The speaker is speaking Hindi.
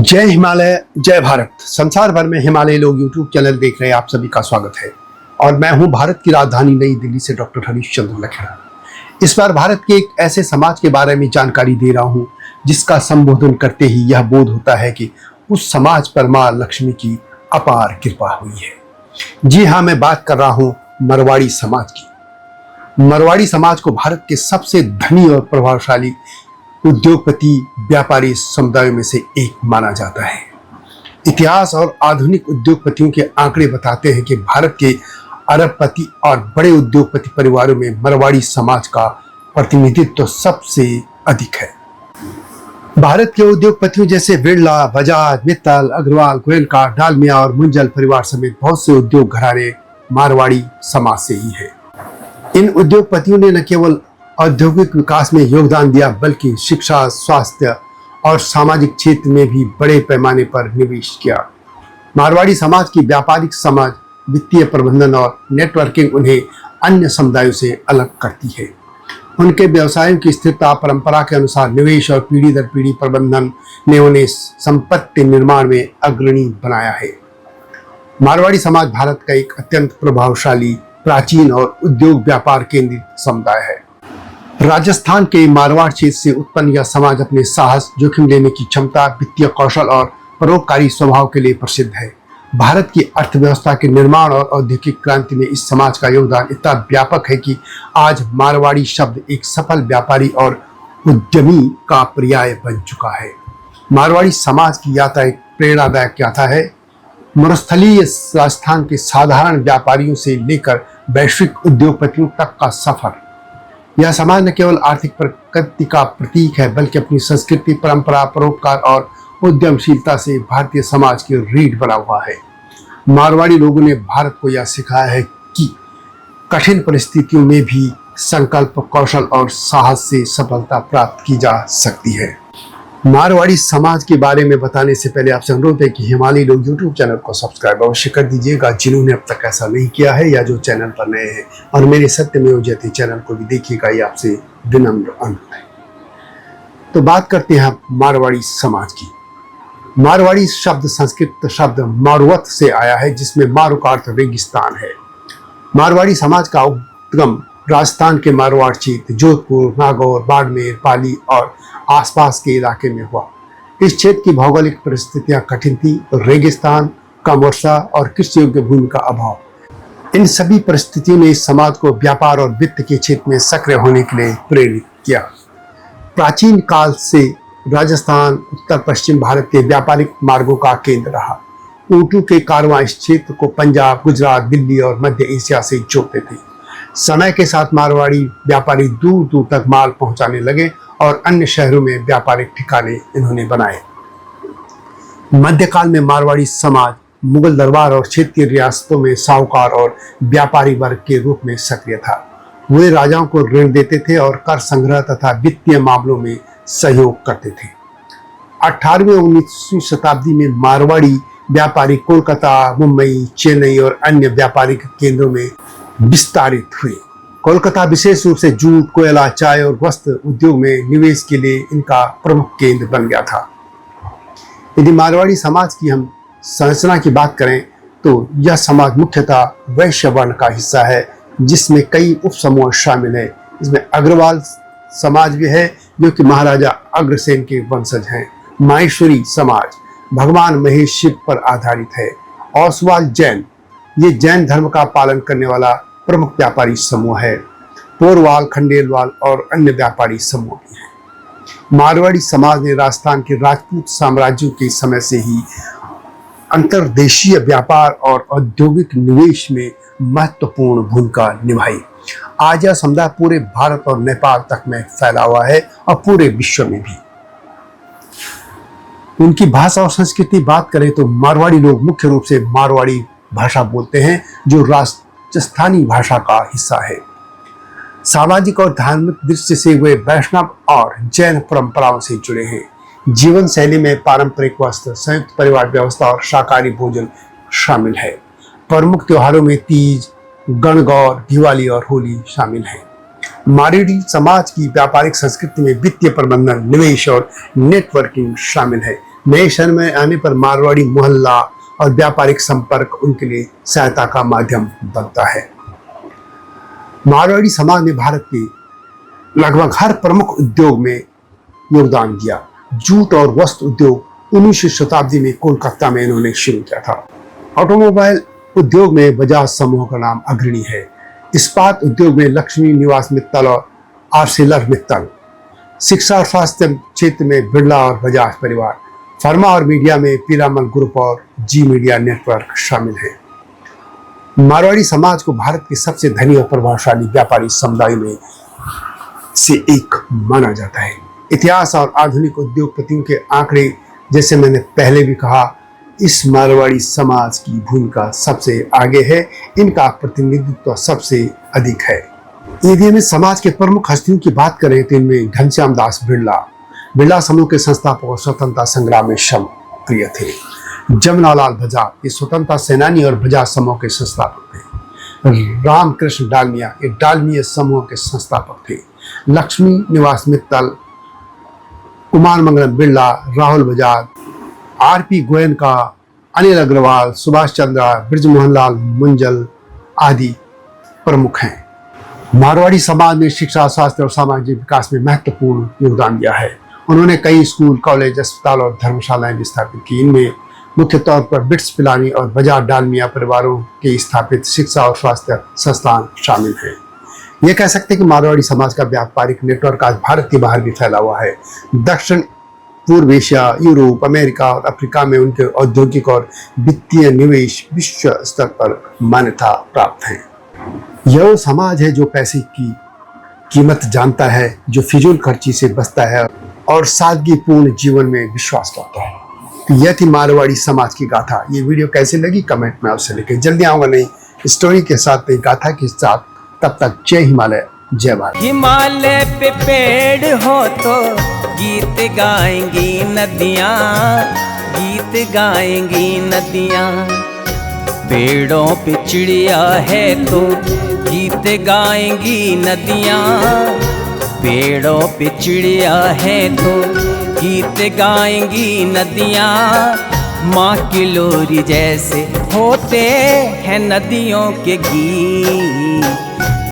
जय हिमालय, जय भारत। संसार भर में हिमालय लोग यूट्यूब चैनल देख रहे हैं, आप सभी का स्वागत है। और मैं हूं भारत की राजधानी नई दिल्ली से डॉक्टर हरीश चंद्र लखेड़ा। इस बार भारत के एक ऐसे समाज के बारे में जानकारी दे रहा हूं जिसका संबोधन करते ही यह बोध होता है कि उस समाज पर मां लक्ष्मी की अपार कृपा हुई है। जी हाँ, मैं बात कर रहा हूं मारवाड़ी समाज की। मारवाड़ी समाज को भारत के सबसे धनी और प्रभावशाली उद्योगपति व्यापारी समुदायों में से एक माना जाता है। इतिहास और आधुनिक उद्योगपतियों के आंकड़े बताते हैं कि भारत के अरबपति और बड़े उद्योगपति परिवारों में मारवाड़ी समाज का प्रतिनिधित्व सबसे अधिक है। भारत के उद्योगपतियों जैसे बिरला, बजाज, मित्तल, अग्रवाल, गोयनका, डालमिया और मुंजल परिवार समेत बहुत से उद्योग घराने मारवाड़ी समाज से ही है। इन उद्योगपतियों ने न केवल औद्योगिक विकास में योगदान दिया बल्कि शिक्षा, स्वास्थ्य और सामाजिक क्षेत्र में भी बड़े पैमाने पर निवेश किया। मारवाड़ी समाज की व्यापारिक समझ, वित्तीय प्रबंधन और नेटवर्किंग उन्हें अन्य समुदायों से अलग करती है। उनके व्यवसायों की स्थिरता, परंपरा के अनुसार निवेश और पीढ़ी दर पीढ़ी प्रबंधन ने उन्हें संपत्ति निर्माण में अग्रणी बनाया है। मारवाड़ी समाज भारत का एक अत्यंत प्रभावशाली, प्राचीन और उद्योग व्यापार केंद्रित समुदाय है। राजस्थान के मारवाड़ क्षेत्र से उत्पन्न यह समाज अपने साहस, जोखिम लेने की क्षमता, वित्तीय कौशल और परोपकारी स्वभाव के लिए प्रसिद्ध है। भारत की अर्थव्यवस्था के निर्माण और औद्योगिक क्रांति में इस समाज का योगदान इतना व्यापक है कि आज मारवाड़ी शब्द एक सफल व्यापारी और उद्यमी का पर्याय बन चुका है। मारवाड़ी समाज की यात्रा एक प्रेरणादायक यात्रा है। मरुस्थलीय राजस्थान के साधारण व्यापारियों से लेकर वैश्विक उद्योगपतियों तक का सफर। यह समाज न केवल आर्थिक प्रगति का प्रतीक है बल्कि अपनी संस्कृति, परंपरा, परोपकार और उद्यमशीलता से भारतीय समाज की रीढ़ बना हुआ है। मारवाड़ी लोगों ने भारत को यह सिखाया है कि कठिन परिस्थितियों में भी संकल्प, कौशल और साहस से सफलता प्राप्त की जा सकती है। मारवाड़ी समाज के बारे में बताने से पहले आपसे अनुरोध है कि हिमालय लोग यूट्यूब चैनल को सब्सक्राइब अवश्य कर दीजिएगा, जिन्होंने अब तक ऐसा नहीं किया है या जो चैनल पर नए हैं, और मेरे सत्यमेव जयते चैनल को भी देखिएगा, ये आपसे विनम्र अनुरोध है। तो बात करते हैं मारवाड़ी समाज की। मारवाड़ी शब्द संस्कृत शब्द मारुवत से आया है, जिसमें मारू का अर्थ रेगिस्तान है। मारवाड़ी समाज का उद्गम राजस्थान के मारवाड़ क्षेत्र, जोधपुर, नागौर, बाड़मेर, पाली और आसपास के इलाके में हुआ। इस क्षेत्र की भौगोलिक परिस्थितियां कठिन थी, रेगिस्तान, कम वर्षा और कृषि योग्य भूमि का अभाव। इन सभी परिस्थितियों ने इस समाज को व्यापार और वित्त के क्षेत्र में सक्रिय होने के लिए प्रेरित किया। प्राचीन काल से राजस्थान उत्तर पश्चिम भारत के व्यापारिक मार्गों का केंद्र रहा। ऊँटों के कारवां इस क्षेत्र को पंजाब, गुजरात, दिल्ली और मध्य एशिया से जोड़ते थे। समय के साथ मारवाड़ी व्यापारी दूर दूर तक माल पहुंचाने लगे और अन्य शहरों में व्यापारिक ठिकाने इन्होंने बनाए। मध्यकाल में मारवाड़ी समाज मुगल दरबार और क्षेत्रीय रियासतों में साहूकार और व्यापारी वर्ग के रूप में सक्रिय था। वे राजाओं को ऋण देते थे और कर संग्रह तथा वित्तीय मामलों में सहयोग करते थे। 18वीं और 19वीं शताब्दी में मारवाड़ी व्यापारी कोलकाता, मुंबई, चेन्नई और अन्य व्यापारिक केंद्रों में विस्तारित हुए। कोलकाता विशेष रूप से जूट, कोयला, चाय और वस्त्र उद्योग में निवेश के लिए इनका प्रमुख केंद्र बन गया था। यदि मारवाड़ी समाज की हम संरचना की बात करें तो यह समाज मुख्यतः वैश्य वर्ण का हिस्सा है, जिसमें कई उपसमूह शामिल है। इसमें अग्रवाल समाज भी है, जो कि महाराजा अग्रसेन के वंशज हैं। माहेश्वरी समाज भगवान महेश शिव पर आधारित है। ओसवाल जैन, ये जैन धर्म का पालन करने वाला प्रमुख व्यापारी समूह है। पोरवाल, खंडेलवाल और अन्य व्यापारी समूह भी हैं। मारवाड़ी समाज ने राजस्थान के राजपूत साम्राज्यों के समय से ही अंतर्देशीय व्यापार और औद्योगिक निवेश में महत्वपूर्ण भूमिका निभाई। आज यह समुदाय पूरे भारत और नेपाल तक में फैला हुआ है और पूरे विश्व में भी। उनकी भाषा और संस्कृति बात करें तो मारवाड़ी लोग मुख्य रूप से मारवाड़ी भाषा बोलते हैं, जो राजस्थानी भाषा का हिस्सा है। सामाजिक और धार्मिक दृष्टि से वे वैष्णव और जैन परंपराओं से जुड़े हैं। जीवन शैली में पारंपरिक वस्त्र, संयुक्त परिवार व्यवस्था और शाकाहारी भोजन शामिल है। प्रमुख त्योहारों में तीज, गणगौर, दिवाली और होली शामिल है। मारवाड़ी समाज की व्यापारिक संस्कृति में वित्तीय प्रबंधन, निवेश और नेटवर्किंग शामिल है। नए शहर में आने पर मारवाड़ी मोहल्ला और व्यापारिक संपर्क उनके लिए सहायता का माध्यम बनता है। मारवाड़ी समाज ने भारत के लगभग हर प्रमुख उद्योग में योगदान दिया। जूट और वस्त्र उद्योग 19वीं शताब्दी में कोलकाता में इन्होंने शुरू किया था। ऑटोमोबाइल उद्योग में बजाज समूह का नाम अग्रणी है। इस्पात उद्योग में लक्ष्मी निवास मित्तल और आर्सेलर मित्तल। शिक्षा और स्वास्थ्य क्षेत्र में बिरला और बजाज परिवार। फार्मा और मीडिया में पीरामल ग्रुप और जी मीडिया नेटवर्क शामिल है। मारवाड़ी समाज को भारत के सबसे धनी और प्रभावशाली व्यापारी समुदाय में से एक माना जाता है। इतिहास और आधुनिक उद्योगपतियों के आंकड़े, जैसे मैंने पहले भी कहा, इस मारवाड़ी समाज की भूमिका सबसे आगे है। इनका प्रतिनिधित्व सबसे अधिक है। यदि हम समाज के प्रमुख हस्तियों की बात करें तो इनमें घनश्याम दास बिरला समूह के संस्थापक और स्वतंत्रता संग्राम में सक्रिय थे। जमनालाल बजाज ये स्वतंत्रता सेनानी और बजाज समूह के संस्थापक थे। रामकृष्ण डालमिया ये डालमिया समूह के संस्थापक थे। लक्ष्मी निवास मित्तल, कुमार मंगलम बिरला, राहुल बजाज, आरपी गोयनका, अनिल अग्रवाल, सुभाष चंद्र, ब्रजमोहन लाल मुंजल आदि प्रमुख हैं। मारवाड़ी समाज ने शिक्षा, स्वास्थ्य और सामाजिक विकास में महत्वपूर्ण योगदान दिया है। उन्होंने कई स्कूल, कॉलेज, अस्पताल और धर्मशालाएं भी स्थापित की। इनमें मुख्य तौर पर बिट्स पिलानी और बजाज डालमिया परिवारों के स्थापित शिक्षा और स्वास्थ्य संस्थान शामिल हैं। ये कह सकते हैं कि मारवाड़ी समाज का व्यापारिक नेटवर्क आज भारत के बाहर भी फैला हुआ है। दक्षिण पूर्व एशिया, यूरोप, अमेरिका और अफ्रीका में उनके औद्योगिक और वित्तीय निवेश विश्व स्तर पर मान्यता प्राप्त है। यह वो समाज है जो पैसे की कीमत जानता है, जो फिजूल खर्ची से बचता है और सादगीपूर्ण जीवन में विश्वास करता है। तो यह थी मारवाड़ी समाज की गाथा। ये वीडियो कैसे लगी कमेंट में आपसे लेके जल्दी आऊंगा नई स्टोरी के साथ, नई गाथा के साथ। तब तक जय हिमालय, जय भारत। हिमालय पे पेड़ हो तो गीत गाएंगी नदियाँ, गीत गाएंगी नदियाँ। पेड़ों पे चिड़िया है तो गीत गाएंगी नदियाँ। पेड़ों पे चिड़िया है तो गीत गाएंगी नदियाँ। माँ की लोरी जैसे होते हैं नदियों के गीत।